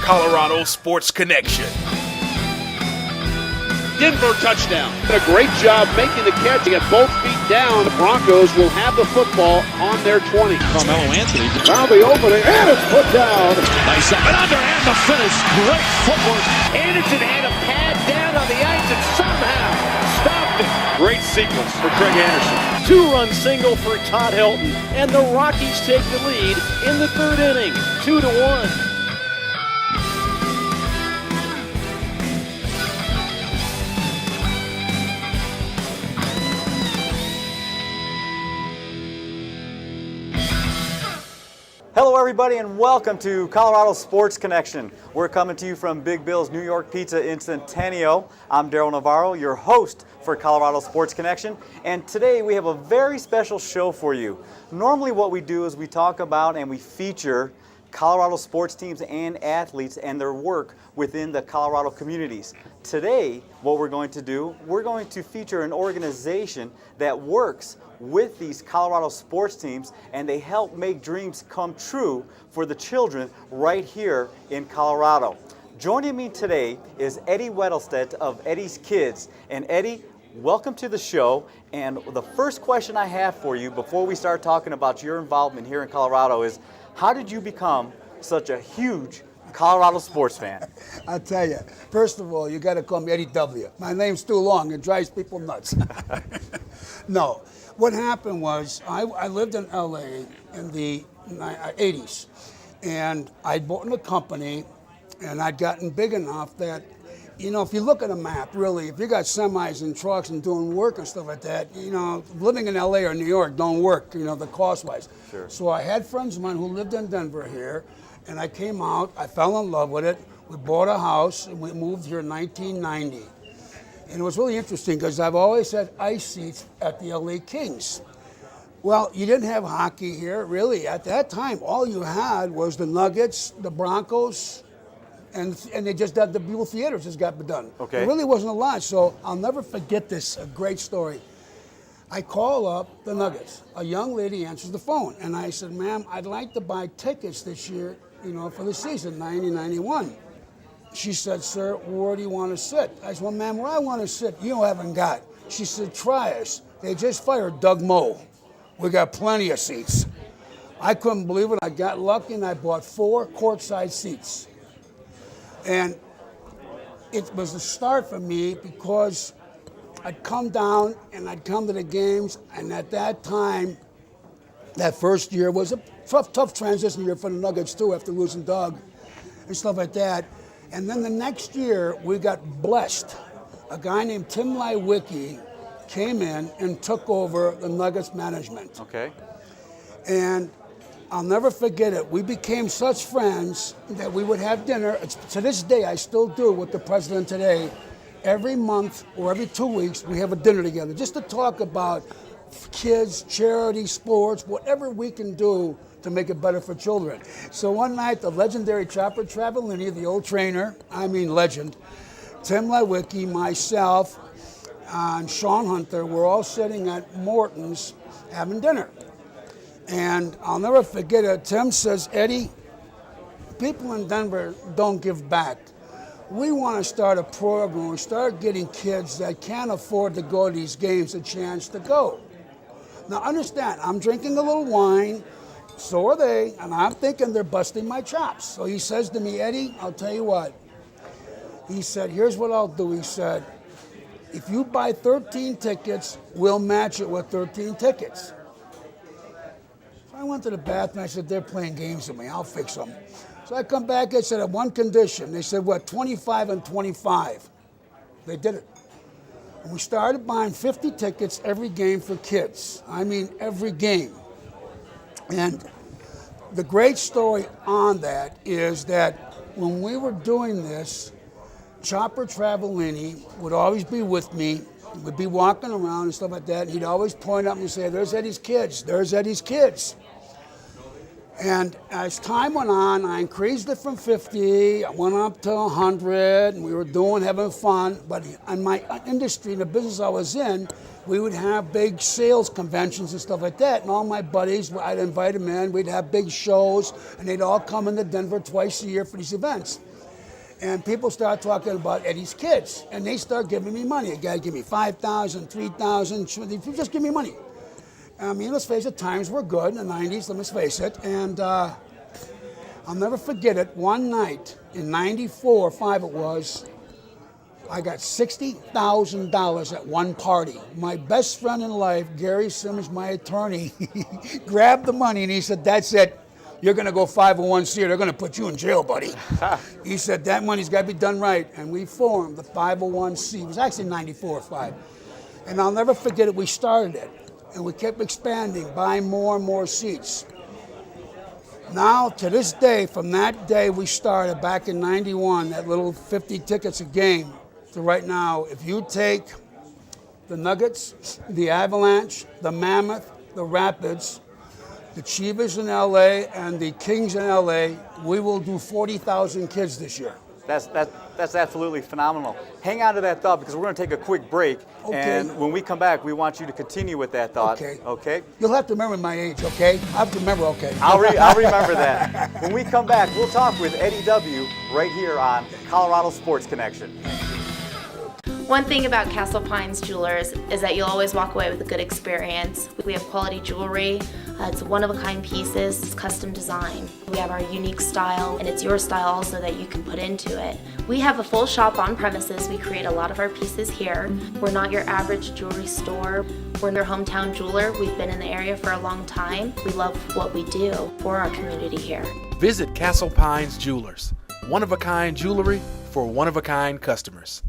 Colorado Sports Connection. Denver touchdown. A great job making the catch. They get both feet down. The Broncos will have the football on their 20. Carmelo Anthony. Now the opening, and it's put down. Nice up and under, and the finish. Great footwork. Anderson had a pad down on the ice and somehow stopped it. Great sequence for Craig Anderson. Two-run single for Todd Helton, and the Rockies take the lead in the third inning, 2-1. Hello everybody and welcome to Colorado Sports Connection. We're coming to you from Big Bill's New York Pizza in Centennial. I'm Daryl Navarro, your host for Colorado Sports Connection, and today we have a very special show for you. Normally what we do is we talk about and we feature Colorado sports teams and athletes and their work within the Colorado communities. Today, what we're going to do, we're going to feature an organization that works with these Colorado sports teams, and they help make dreams come true for the children right here in Colorado. Joining me today is Eddie Wedelstedt of Eddie's Kids. And Eddie, welcome to the show. And the first question I have for you before we start talking about your involvement here in Colorado is, how did you become such a huge Colorado sports fan? I tell you, first of all, you got to call me Eddie W. My name's too long. It drives people nuts. No. What happened was I lived in L.A. in the 80s, and I'd bought in a company, and I'd gotten big enough that, you know, if you look at a map, really, if you got semis and trucks and doing work and stuff like that, you know, living in L.A. or New York don't work, you know, the cost-wise. Sure. So I had friends of mine who lived in Denver here, and I came out, I fell in love with it. We bought a house, and we moved here in 1990. And it was really interesting because I've always had ice seats at the LA Kings. Well, you didn't have hockey here, really. At that time, all you had was the Nuggets, the Broncos, and they just had the Buell Theaters just got done. Okay. There really wasn't a lot, so I'll never forget this, a great story. I call up the Nuggets. A young lady answers the phone, and I said, ma'am, I'd like to buy tickets this year, you know, for the season, 90-91. She said, sir, where do you want to sit? I said, well, ma'am, where I want to sit, you haven't got. She said, try us. They just fired Doug Moe. We got plenty of seats. I couldn't believe it. I got lucky, and I bought 4 courtside seats. And it was a start for me because I'd come down, and I'd come to the games, and at that time, that first year was a tough transition year for the Nuggets, too, after losing Doug and stuff like that. And then the next year, we got blessed. A guy named Tim Lewicki came in and took over the Nuggets management. Okay. And I'll never forget it. We became such friends that we would have dinner. To this day, I still do with the president today. Every month or every 2 weeks, we have a dinner together just to talk about kids, charity, sports, whatever we can do to make it better for children. So one night, the legendary Chopper Travellini, the old trainer, I mean legend, Tim Lewicki, myself, and Sean Hunter were all sitting at Morton's having dinner. And I'll never forget it. Tim says, Eddie, people in Denver don't give back. We want to start a program. We start getting kids that can't afford to go to these games a chance to go. Now understand, I'm drinking a little wine, so are they, and I'm thinking they're busting my chops. So he says to me, Eddie, I'll tell you what. He said, here's what I'll do. He said, if you buy 13 tickets, we'll match it with 13 tickets. So I went to the bathroom. I said, they're playing games with me. I'll fix them. So I come back and said, one condition. They said, what, 25 and 25. They did it. And we started buying 50 tickets every game for kids. I mean, every game. And the great story on that is that when we were doing this, Chopper Travellini would always be with me. We'd be walking around and stuff like that. And he'd always point up and say, there's Eddie's kids. There's Eddie's kids. And as time went on, I increased it from 50, I went up to 100, and we were having fun. But in my industry, in the business I was in, we would have big sales conventions and stuff like that. And all my buddies, I'd invite them in, we'd have big shows, and they'd all come into Denver twice a year for these events. And people start talking about Eddie's kids, and they start giving me money. A guy give me $5,000, $3,000, just give me money. I mean, let's face it, times were good in the 90s, let's face it. And I'll never forget it. One night in 94 or 5 it was, I got $60,000 at one party. My best friend in life, Gary Simmons, my attorney, grabbed the money and he said, "That's it. You're going to go 501c or they're going to put you in jail, buddy." He said, "That money's got to be done right." And we formed the 501c. It was actually 94 or 5. And I'll never forget it. We started it. And we kept expanding, buying more and more seats. Now, to this day, from that day we started back in 91, that little 50 tickets a game, to right now, if you take the Nuggets, the Avalanche, the Mammoth, the Rapids, the Chivas in LA, and the Kings in LA, we will do 40,000 kids this year. That's absolutely phenomenal. Hang on to that thought because we're going to take a quick break. Okay. And when we come back, we want you to continue with that thought. Okay. Okay? You'll have to remember my age, okay? I have to remember, okay. I'll remember that. When we come back, we'll talk with Eddie W. right here on Colorado Sports Connection. One thing about Castle Pines Jewelers is that you'll always walk away with a good experience. We have quality jewelry, it's one-of-a-kind pieces, it's custom design. We have our unique style, and it's your style also that you can put into it. We have a full shop on premises. We create a lot of our pieces here. We're not your average jewelry store. We're your hometown jeweler. We've been in the area for a long time. We love what we do for our community here. Visit Castle Pines Jewelers. One-of-a-kind jewelry for one-of-a-kind customers.